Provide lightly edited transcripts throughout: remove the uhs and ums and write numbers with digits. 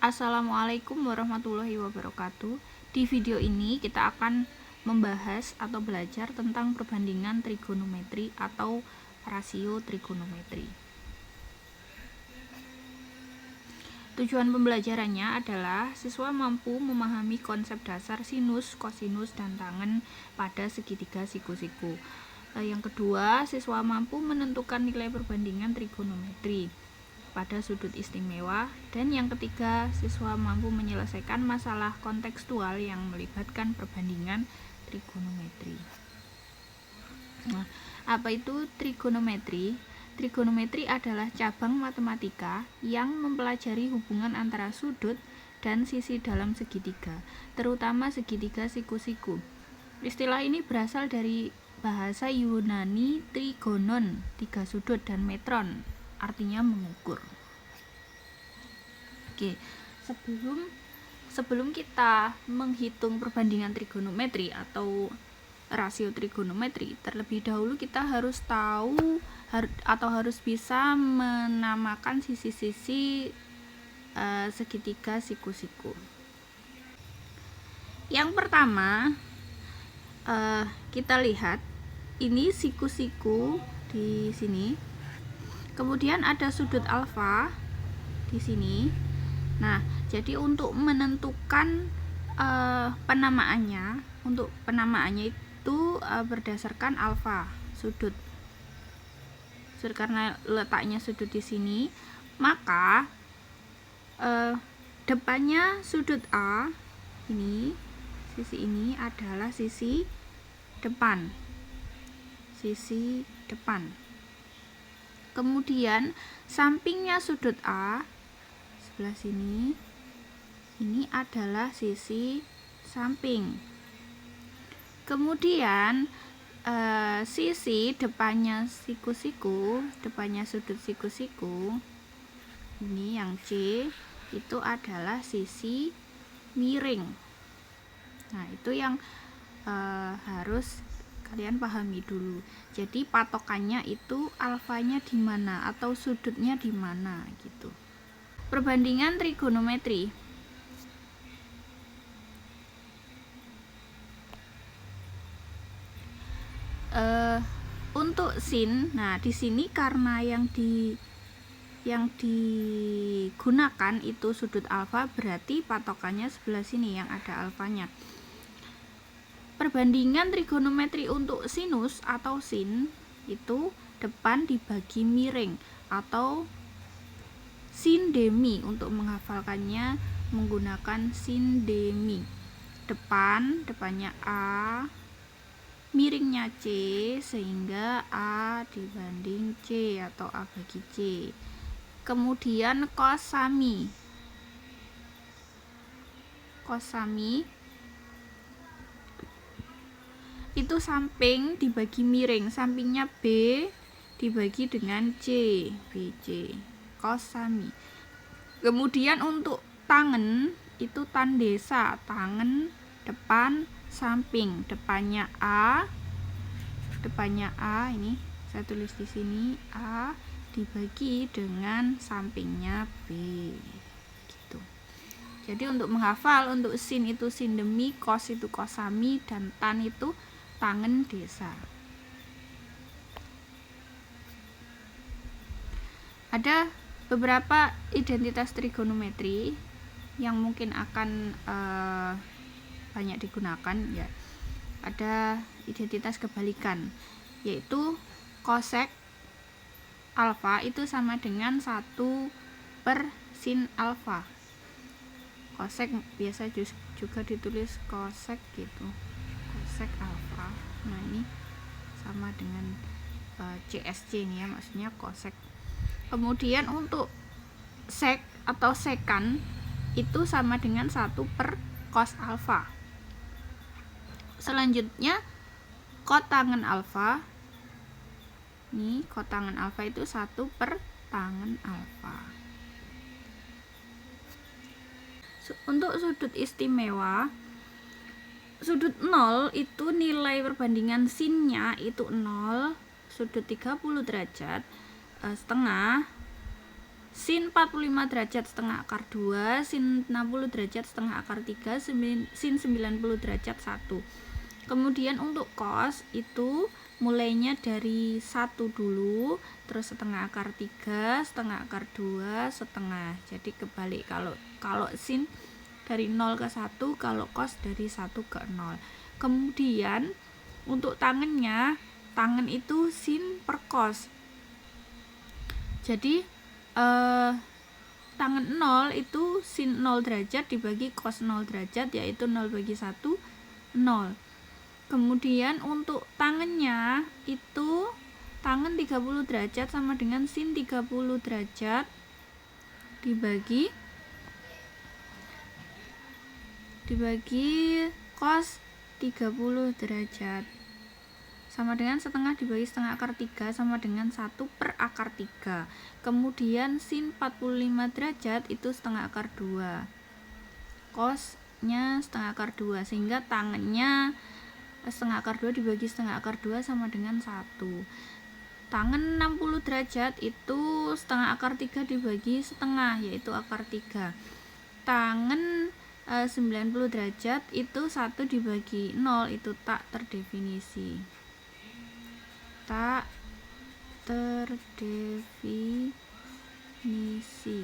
Assalamualaikum warahmatullahi wabarakatuh. Di video ini kita akan membahas atau belajar tentang perbandingan trigonometri atau rasio trigonometri. Tujuan pembelajarannya adalah siswa mampu memahami konsep dasar sinus, kosinus, dan tangen pada segitiga siku-siku. Yang kedua, siswa mampu menentukan nilai perbandingan trigonometri pada sudut istimewa. Dan yang ketiga, siswa mampu menyelesaikan masalah kontekstual yang melibatkan perbandingan trigonometri. Nah, apa itu trigonometri? Trigonometri adalah cabang matematika yang mempelajari hubungan antara sudut dan sisi dalam segitiga, terutama segitiga siku-siku. Istilah ini berasal dari bahasa Yunani trigonon, tiga sudut, dan metron, artinya mengukur. Oke, sebelum kita menghitung perbandingan trigonometri atau rasio trigonometri, terlebih dahulu kita harus tahu atau harus bisa menamakan sisi-sisi segitiga siku-siku. Yang pertama, kita lihat ini siku-siku di sini. Kemudian ada sudut alfa di sini. Nah, jadi untuk menentukan penamaannya itu berdasarkan alfa sudut. Karena letaknya sudut di sini, maka depannya sudut A ini, sisi ini adalah sisi depan. Kemudian sampingnya sudut A sebelah sini, ini adalah sisi samping. Kemudian sisi depannya siku-siku, depannya sudut siku-siku, ini yang C, itu adalah sisi miring. Nah, itu yang harus kalian pahami dulu. Jadi patokannya itu alfanya di mana atau sudutnya di mana gitu. Perbandingan trigonometri. Untuk sin, nah di sini karena yang digunakan itu sudut alfa, berarti patokannya sebelah sini yang ada alfanya. Perbandingan trigonometri untuk sinus atau sin itu depan dibagi miring atau sindemi. Untuk menghafalkannya menggunakan sindemi. Depannya A, miringnya C, sehingga A dibanding C atau A bagi C. Kemudian kosami itu samping dibagi miring, sampingnya B dibagi dengan C, BC, kosami. Kemudian untuk tangen itu tandesa, tangen depan samping, depannya A ini saya tulis di sini, A dibagi dengan sampingnya B gitu. Jadi untuk menghafal, untuk sin itu sindemi, kos itu kosami, dan tan itu tangen desa. Ada beberapa identitas trigonometri yang mungkin akan banyak digunakan ya. Ada identitas kebalikan, yaitu kosek alfa itu sama dengan 1/sin alfa. Kosek biasa juga ditulis kosek gitu, kosek alfa. Nah, ini sama dengan CSC ini ya, maksudnya kosek. Kemudian untuk sek atau sekan itu sama dengan 1/cos alfa. Selanjutnya kotangen alfa. Ini kotangen alfa itu 1/tangen alfa. Untuk sudut istimewa, sudut 0 itu nilai perbandingan sinnya itu 0, sudut 30 derajat setengah sin 45 derajat setengah akar 2, sin 60 derajat setengah akar 3, sin 90 derajat 1. Kemudian untuk cos itu mulainya dari 1 dulu, terus setengah akar 3, setengah akar 2, setengah. Jadi kebalik, kalau sin dari 0 ke 1, kalau cos dari 1 ke 0. Kemudian untuk tangannya, tangan itu sin per cos. Jadi tangan 0 itu sin 0 derajat dibagi cos 0 derajat, yaitu 0 bagi 1, 0. Kemudian untuk tangannya itu tangan 30 derajat sama dengan sin 30 derajat dibagi cos 30 derajat sama dengan setengah dibagi setengah akar 3 sama dengan 1 per akar 3. Kemudian sin 45 derajat itu setengah akar 2, cosnya setengah akar 2, sehingga tangannya setengah akar 2 dibagi setengah akar 2 sama dengan 1. Tangan 60 derajat itu setengah akar 3 dibagi setengah, yaitu akar 3. Tangan 90 derajat itu 1 dibagi 0, itu tak terdefinisi. Tak terdefinisi.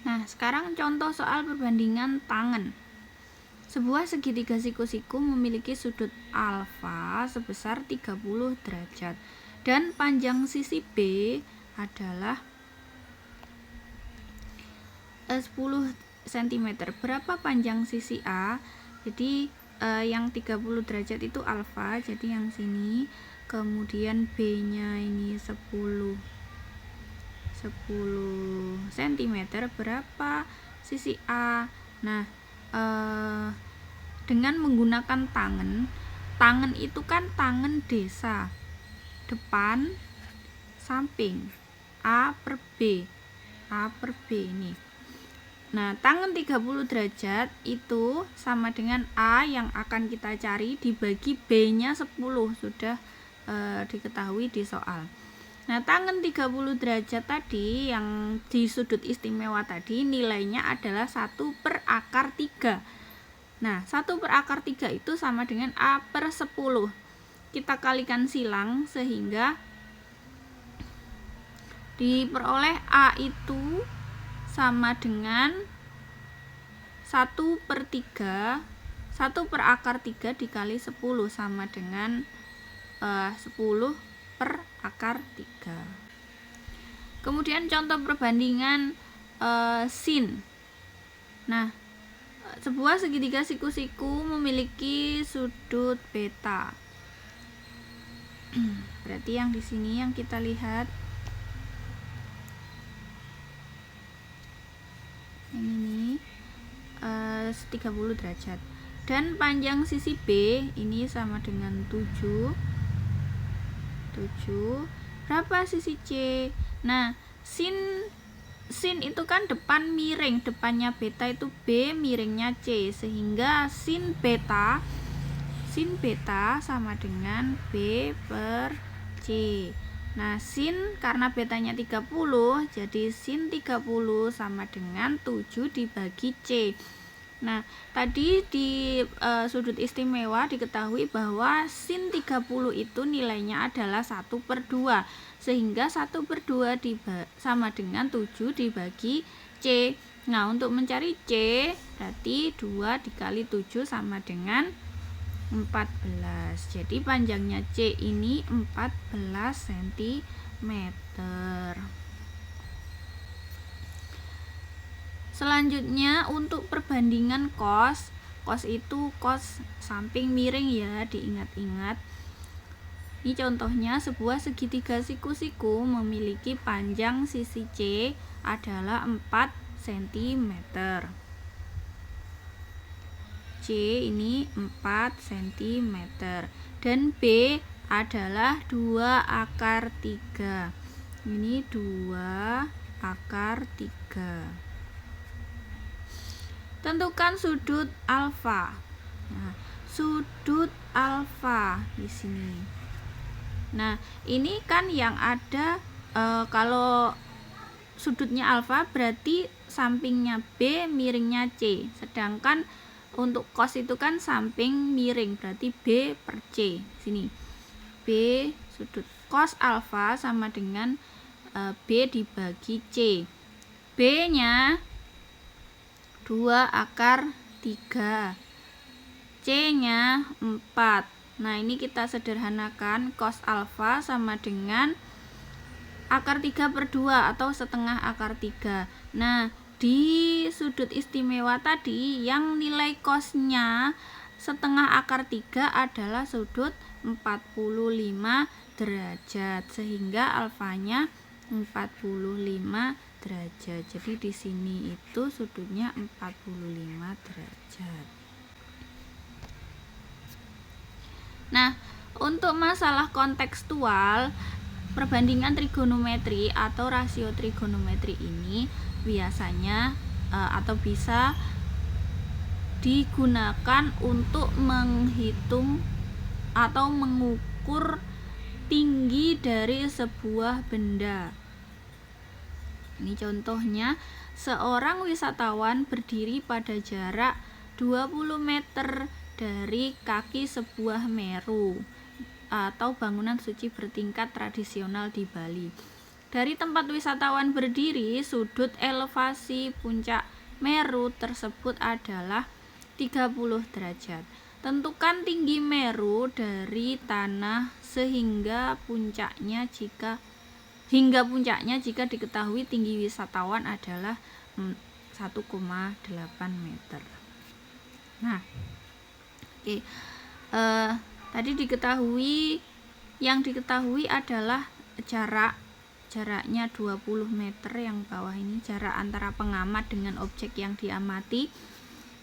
Nah, sekarang contoh soal perbandingan tangan. Sebuah segitiga siku-siku memiliki sudut alfa sebesar 30 derajat dan panjang sisi B adalah 10 cm. Berapa panjang sisi A? Jadi yang 30 derajat itu alfa, jadi yang sini. Kemudian B-nya ini 10 cm. Berapa sisi A? Nah, dengan menggunakan tangan itu kan tangan desa, depan, samping, A per B ini. Nah, tangan 30 derajat itu sama dengan A yang akan kita cari dibagi B-nya 10, sudah diketahui di soal. Nah, tangan 30 derajat tadi yang di sudut istimewa tadi nilainya adalah 1 per akar 3. Nah, 1 per akar 3 itu sama dengan A per 10. Kita kalikan silang sehingga diperoleh A itu sama dengan 1 per 3. 1 per akar 3 dikali 10 sama dengan 10 per akar 3. Kemudian contoh perbandingan sin. Nah, sebuah segitiga siku-siku memiliki sudut beta. Berarti yang di sini yang kita lihat yang ini 30 derajat dan panjang sisi B ini sama dengan 7. Berapa sisi C? Nah, sin itu kan depan miring, depannya beta itu B, miringnya C, sehingga sin beta sama dengan B per C. Nah, sin karena betanya 30, jadi sin 30 sama dengan 7 dibagi C. Nah, tadi di sudut istimewa diketahui bahwa sin 30 itu nilainya adalah 1 per 2, sehingga 1 per 2 sama dengan 7 dibagi C. Nah, untuk mencari C, berarti 2 dikali 7 sama dengan 14. Jadi panjangnya C ini 14 cm. Selanjutnya untuk perbandingan cos itu cos samping miring ya, diingat-ingat. Ini contohnya sebuah segitiga siku-siku memiliki panjang sisi C adalah 4 cm. C ini 4 cm dan B adalah 2 akar 3. Ini 2 akar 3. Tentukan sudut alfa. Nah, sudut alfa di sini. Nah, ini kan yang ada kalau sudutnya alfa berarti sampingnya B, miringnya C. Sedangkan untuk cos itu kan samping miring, berarti B per C. Sini. B sudut cos alfa sama dengan B dibagi C. B-nya 2 akar 3. C-nya 4. Nah, ini kita sederhanakan, cos alfa sama dengan akar 3 per 2 atau setengah akar 3. Nah, di sudut istimewa tadi yang nilai cosnya setengah akar 3 adalah sudut 45 derajat, sehingga alfanya 45 derajat. Jadi di sini itu sudutnya 45 derajat. Nah, untuk masalah kontekstual, perbandingan trigonometri atau rasio trigonometri ini biasanya atau bisa digunakan untuk menghitung atau mengukur tinggi dari sebuah benda. Ini contohnya, seorang wisatawan berdiri pada jarak 20 meter dari kaki sebuah meru atau bangunan suci bertingkat tradisional di Bali. Dari tempat wisatawan berdiri, sudut elevasi puncak Meru tersebut adalah 30 derajat. Tentukan tinggi Meru dari tanah hingga puncaknya jika diketahui tinggi wisatawan adalah 1,8 meter. Nah, oke. Tadi yang diketahui adalah jaraknya 20 meter yang bawah ini, jarak antara pengamat dengan objek yang diamati.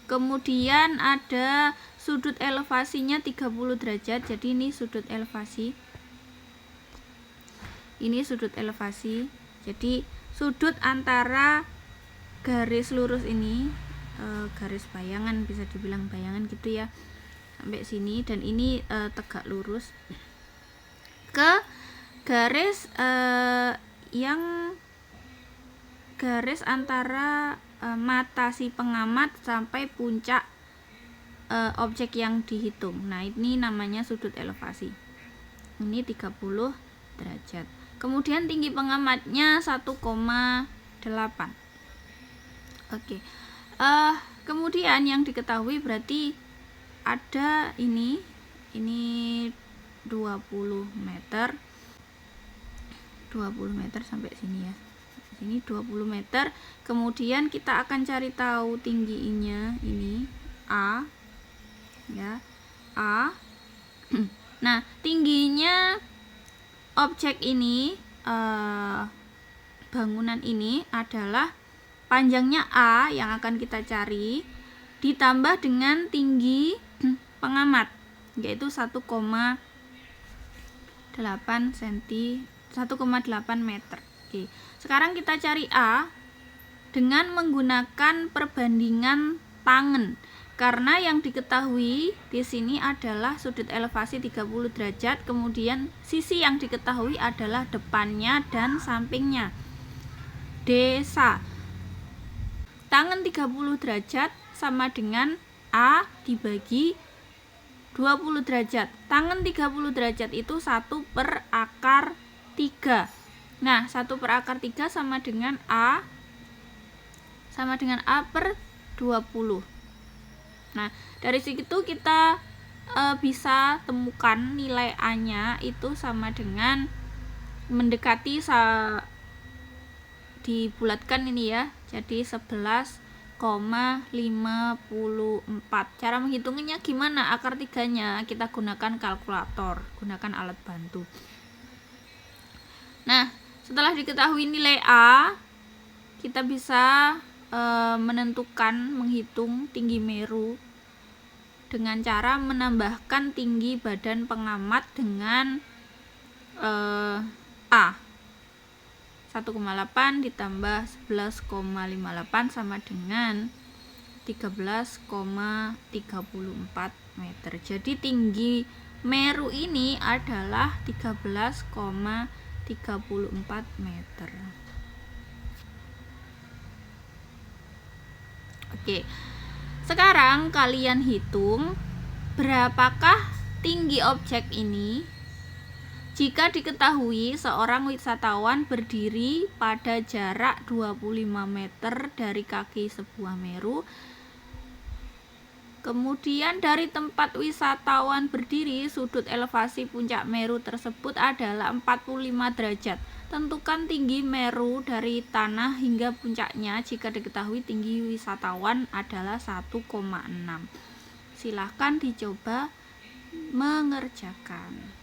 Kemudian ada sudut elevasinya 30 derajat. Jadi ini sudut elevasi. Jadi sudut antara garis lurus ini, garis bayangan, bisa dibilang bayangan gitu ya, sampai sini, dan ini tegak lurus ke garis garis antara mata si pengamat sampai puncak objek yang dihitung. Nah, ini namanya sudut elevasi. Ini 30 derajat. Kemudian tinggi pengamatnya 1,8. Oke. Kemudian yang diketahui berarti ada ini 20 meter sampai sini ya. Ini 20 meter. Kemudian kita akan cari tahu tingginya, ini A ya. A. Nah, tingginya objek ini, bangunan ini adalah panjangnya A yang akan kita cari ditambah dengan tinggi pengamat, yaitu 1,8 meter. Oke. Sekarang kita cari A dengan menggunakan perbandingan tangen. Karena yang diketahui di sini adalah sudut elevasi 30 derajat, kemudian sisi yang diketahui adalah depannya dan sampingnya. Desa. Tangen 30 derajat sama dengan A dibagi 20 derajat. Tangen 30 derajat itu 1 per akar 3. Nah, 1 per akar 3 sama dengan A per 20. Nah, dari situ kita bisa temukan nilai A-nya itu sama dengan mendekati dibulatkan ini ya. Jadi 11,54. Cara menghitungnya gimana? Akar 3-nya kita gunakan kalkulator, gunakan alat bantu. Nah, setelah diketahui nilai A, kita bisa menghitung tinggi Meru dengan cara menambahkan tinggi badan pengamat dengan A. 1,8 ditambah 11,58 sama dengan 13,34 meter. Jadi tinggi Meru ini adalah 13,34 meter. Oke. Sekarang kalian hitung berapakah tinggi objek ini jika diketahui seorang wisatawan berdiri pada jarak 25 meter dari kaki sebuah meru. Kemudian dari tempat wisatawan berdiri, sudut elevasi puncak Meru tersebut adalah 45 derajat. Tentukan tinggi Meru dari tanah hingga puncaknya jika diketahui tinggi wisatawan adalah 1,6. Silahkan dicoba mengerjakan.